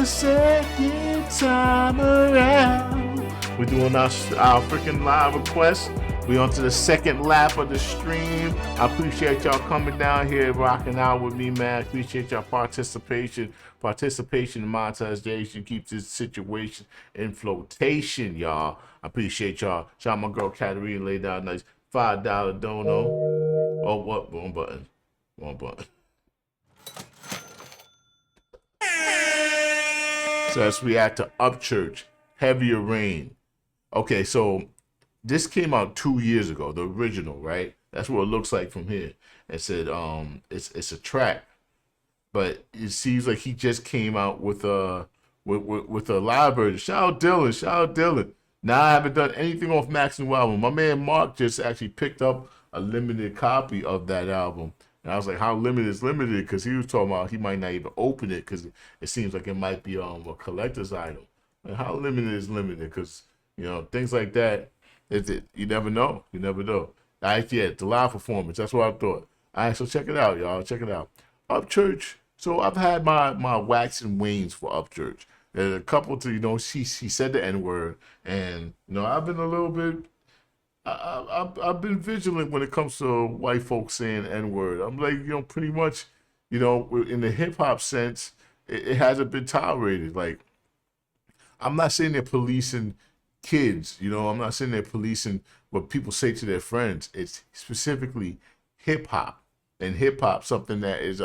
the second time around. We're doing our freaking live request. We on to the second lap of the stream. I appreciate y'all coming down here, rocking out with me, man. Appreciate y'all participation. Participation and monetization keeps this situation in flotation, y'all. I appreciate y'all. Shout out my girl Katarina, laid down a nice $5 dono. Oh, what? Wrong button. Wrong button. So let's react to Upchurch, Heavier Rain. Okay, so this came out 2 years ago, the original, right? That's what it looks like from here. It said it's a track, but it seems like he just came out with a live version. Shout out Dylan, shout out Dylan. Now I haven't done anything off Max new album. My man Mark just actually picked up a limited copy of that album. And I was like, how limited is limited? Because he was talking about he might not even open it because it seems like it might be a collector's item. And how limited is limited? Because, you know, things like that, you never know. You never know. Yeah, the live performance, that's what I thought. All right, so check it out, y'all. Check it out. Upchurch. So I've had my wax and wanes for Upchurch. There's a couple to, you know, she said the N-word. And, you know, I've been a little bit, I've been vigilant when it comes to white folks saying N-word. I'm like, you know, pretty much, you know, in the hip hop sense, it hasn't been tolerated. Like, I'm not saying they're policing kids, you know, I'm not saying they're policing what people say to their friends. It's specifically hip hop, and hip hop, something that is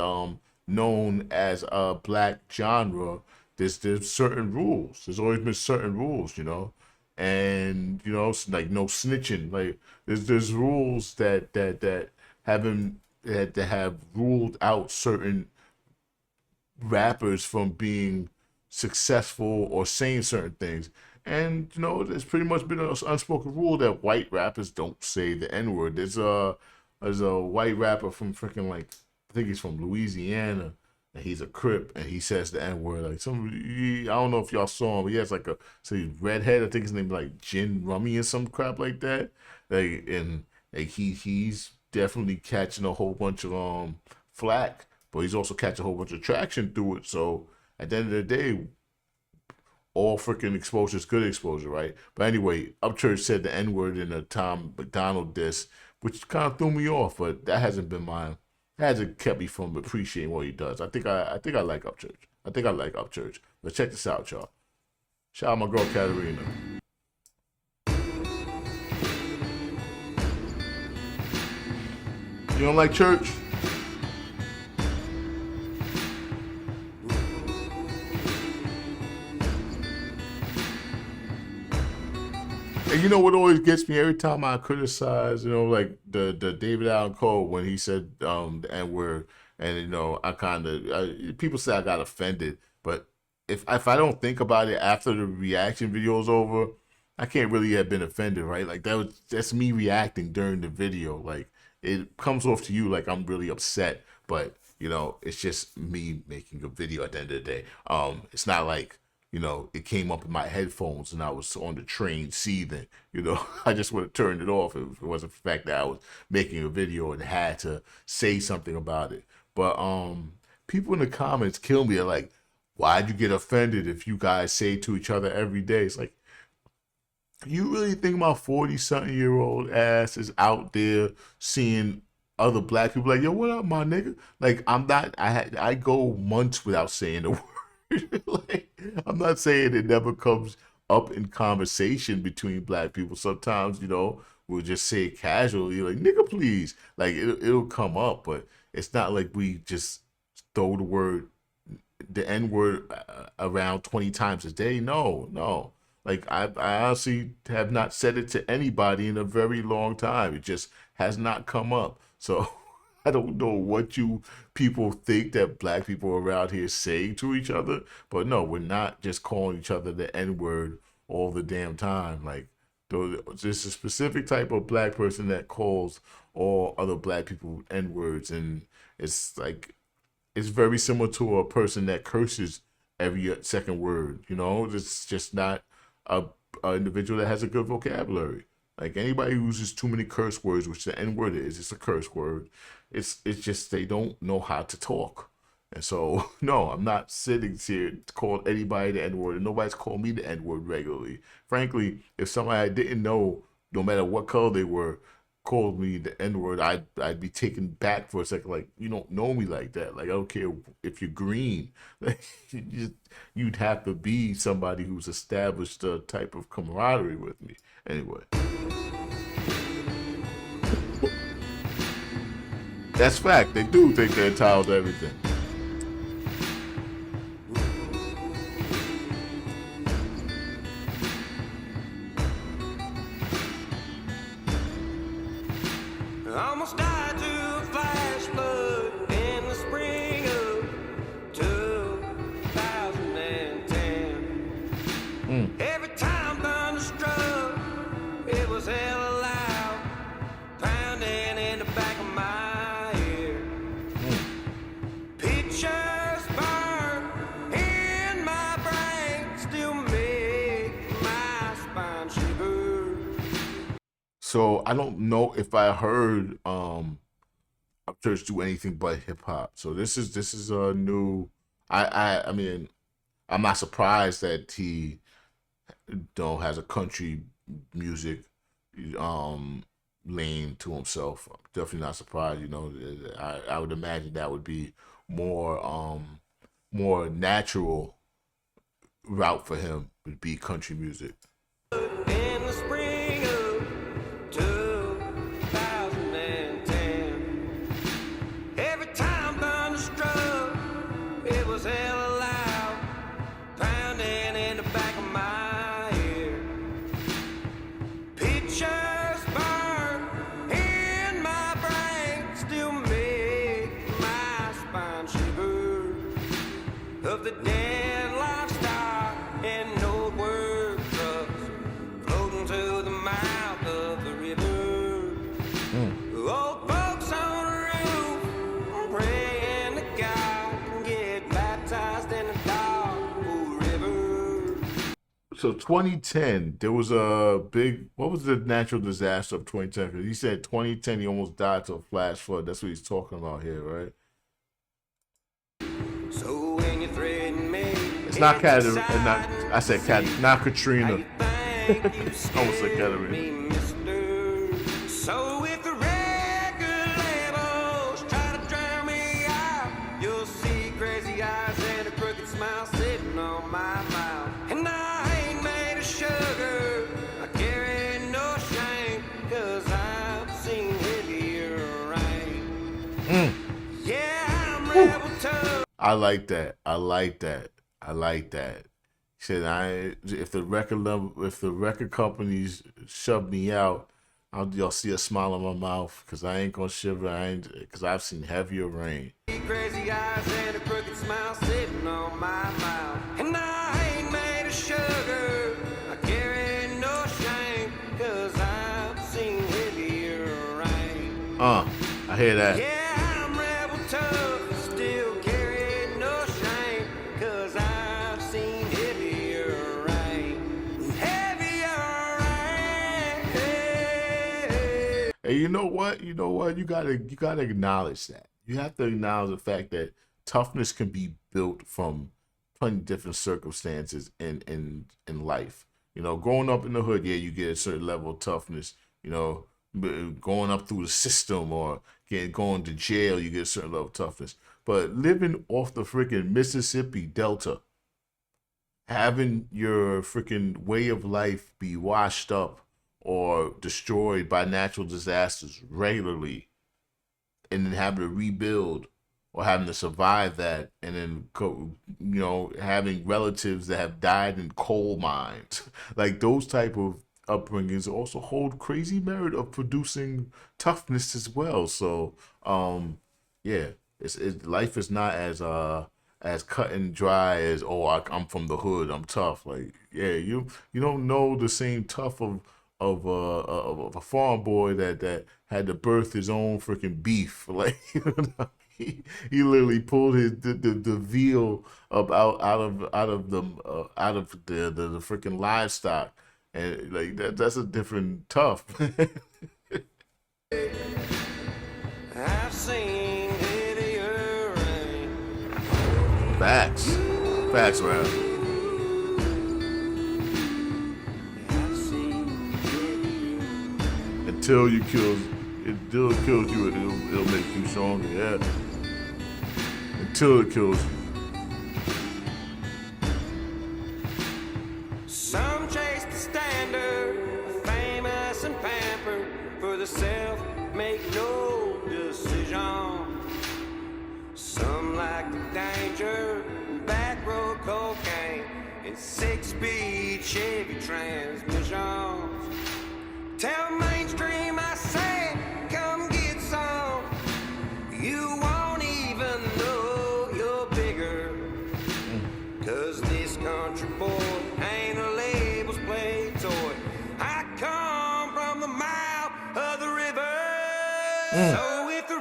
known as a black genre. There's certain rules. There's always been certain rules, you know. And you know, like no snitching. Like there's rules that have ruled out certain rappers from being successful or saying certain things. And you know, there's pretty much been an unspoken rule that white rappers don't say the N-word. There's a white rapper from freaking, like, I think he's from Louisiana, and he's a Crip, and he says the N-word. Like I don't know if y'all saw him, but he has like he's redhead. I think his name is like Gin Rummy or some crap like that. Like, and like he's definitely catching a whole bunch of flack, but he's also catching a whole bunch of traction through it. So at the end of the day, all freaking exposure is good exposure, right? But anyway, Upchurch said the N-word in a Tom McDonald diss, which kind of threw me off, but that hasn't been mine. Hasn't kept me from appreciating what he does. I think I like Upchurch. I think I like Upchurch. But check this out, y'all. Shout out my girl Katarina. You don't like church? And you know what always gets me every time I criticize, you know, like the David Allen Cole when he said the N-word, and you know, people say I got offended, but if I don't think about it after the reaction video's over, I can't really have been offended, right? Like that's me reacting during the video. Like it comes off to you like I'm really upset, but you know, it's just me making a video at the end of the day. It's not like, you know, it came up in my headphones and I was on the train seething. You know, I just would have turned it off if it wasn't for the fact that I was making a video and had to say something about it. But people in the comments kill me. They're like, why'd you get offended if you guys say to each other every day? It's like, you really think my 40-something-year-old ass is out there seeing other black people like, yo, what up, my nigga? Like, I'm not, I go months without saying the word. Like, I'm not saying it never comes up in conversation between black people. Sometimes, you know, we'll just say it casually, like, nigga, please. Like, it'll come up, but it's not like we just throw the N-word around 20 times a day. No. Like, I honestly have not said it to anybody in a very long time. It just has not come up. So I don't know what you people think that black people around here say to each other, but no, we're not just calling each other the N-word all the damn time. Like, there's a specific type of black person that calls all other black people N-words, and it's like, it's very similar to a person that curses every second word. You know, it's just not a individual that has a good vocabulary. Like, anybody who uses too many curse words, which the N-word is, it's a curse word. It's just they don't know how to talk. And so, no, I'm not sitting here to call anybody the N-word, and nobody's called me the N-word regularly. Frankly, if somebody I didn't know, no matter what color they were, called me the N-word, I'd be taken back for a second. Like, you don't know me like that. Like, I don't care if you're green. Like, you'd have to be somebody who's established a type of camaraderie with me. Anyway. That's fact. They do think they're entitled to everything. I almost died to a flash flood in the spring of 2010. Every time thunder struck, it was hella loud, pounding in the back of my ear. Pictures burn in my brain, still make my spine shiver. So I don't know if I heard Upchurch do anything but hip hop. So this is a new. I mean, I'm not surprised that he has a country music lane to himself. I'm definitely not surprised. I would imagine that would be more natural route for him would be country music. In the spring of 2010, every time thunder struck, it was hella loud, pounding in the back of my ear. Pictures burn in my brain, still make my spine shiver, of the dead livestock and old work trucks floating to the mouth of the river. Old folks on the roof praying to God and get baptized in the dark river. So 2010, there was a big. What was the natural disaster of 2010? Because he said 2010 he almost died to a flash flood. That's what he's talking about here, right? So when you threaten me, It's not Katrina. I said not Katrina. Almost said Katrina. So if the record labels try to drown me out, you'll see crazy eyes and a crooked smile sitting on my mouth. And I ain't made of sugar, I carry no shame, 'cause I've seen heavier rain. Yeah, I'm rebel tough. I like that. I like that. I like that. He said, if the record companies shove me out, y'all see a smile on my mouth, because I ain't gonna shiver. Because I've seen heavier rain. Crazy eyes and a crooked smile sitting on my mouth. And I ain't made of sugar, I carry no shame, 'cause I've seen heavier rain. I hear that. Yeah, I'm rebel tough, still carry no shame, 'cause I've seen heavier rain. Heavier rain. Hey, you know what? You gotta acknowledge that. You have to acknowledge the fact that toughness can be built from plenty of different circumstances in life. Growing up in the hood, yeah, you get a certain level of toughness. Going up through the system or going to jail, you get a certain level of toughness. But living off the freaking Mississippi Delta, having your freaking way of life be washed up or destroyed by natural disasters regularly, and then having to rebuild or having to survive that, and then having relatives that have died in coal mines, like those type of upbringings also hold crazy merit of producing toughness as well. So yeah, life is not as cut and dry as, I'm from the hood, I'm tough. Like, yeah, you don't know the same tough of a farm boy that had to birth his own freaking beef. Like, he literally pulled the veal up out of the freaking livestock, and like that's a different tough. I've seen heavier rain. Facts. Facts, man. Until it kills you, it'll make you stronger, yeah. Until it kills you. Some chase the standard, famous and pampered for the self, make no decision. Some like the danger, back road cocaine, and 6-speed Chevy transmissions. Tell mainstream I say, come get some. You won't even know you're bigger. Cause this country boy ain't a labels play toy. I come from the mouth of the river. So if the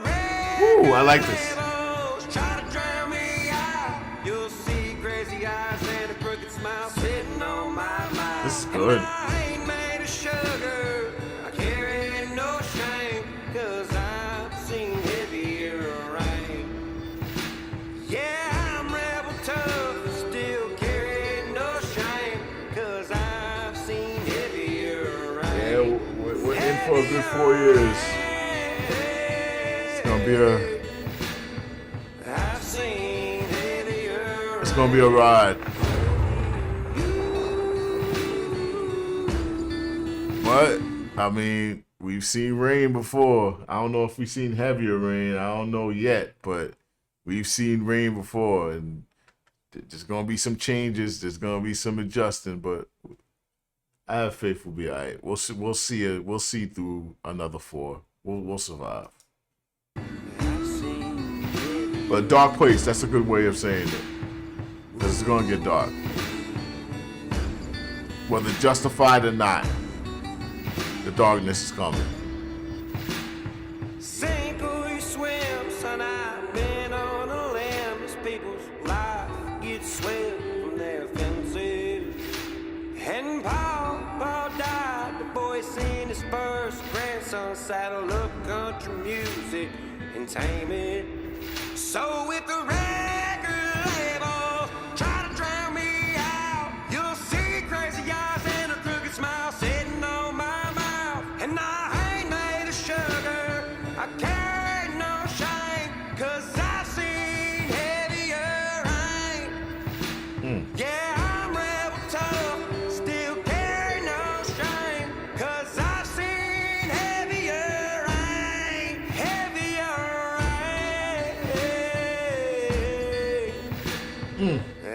Ooh, I like this. rebels try to drown me out, you'll see crazy eyes and a crooked smile sitting on my mind. This is good. And I ain't made of sugar. I carry no shame, cause I've seen heavier rain. Yeah, I'm rebel tough, still carry no shame, cause I've seen heavier rain. Yeah, we're in for a good 4 years. It's gonna be a ride. But I mean, we've seen rain before. I don't know if we've seen heavier rain. I don't know yet, but we've seen rain before, and there's gonna be some changes. There's gonna be some adjusting, but I have faith we'll be all right. We'll see. We'll see it. We'll see through another 4. We'll survive. But dark place, that's a good way of saying it. Because it's going to get dark. Whether justified or not, the darkness is coming. Sink or you swim, son, I've been on a limb as people's life gets swept from their fences. And Paul died, the boy seen his first grandson saddle up country music and tame it. So if the record label try to drown me out, you'll see crazy eyes and a crooked smile sitting on my mouth. And I ain't made of sugar, I carry no shame, cause I've seen heavier rain. Yeah, I'm rebel tough, still carry no shame, cause I've seen heavier rain, heavier rain.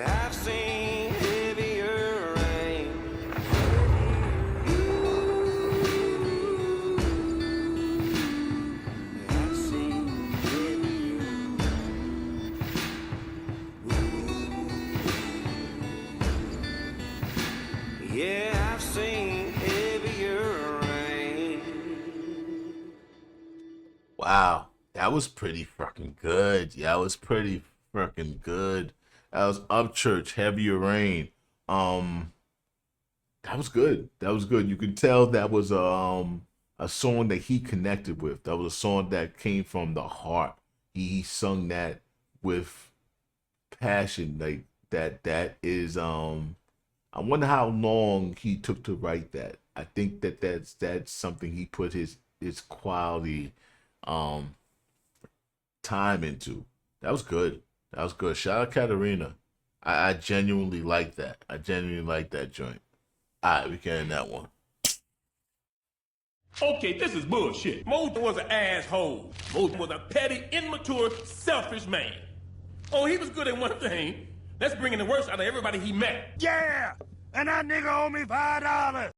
I've seen heavier rain. I've seen heavier. Yeah, I've seen heavier rain. Wow, that was pretty fucking good. Yeah, that was pretty fucking good. That was Upchurch, Heavier Rain. That was good. That was good. You could tell that was a song that he connected with. That was a song that came from the heart. He sung that with passion. Like that is I wonder how long he took to write that. I think that's something he put his quality time into. That was good. That was good. Shout out Katarina. I genuinely like that. I genuinely like that joint. Alright, we can end that one. Okay, this is bullshit. Moses was an asshole. Moses was a petty, immature, selfish man. Oh, he was good at one thing. That's bringing the worst out of everybody he met. Yeah! And that nigga owe me $5.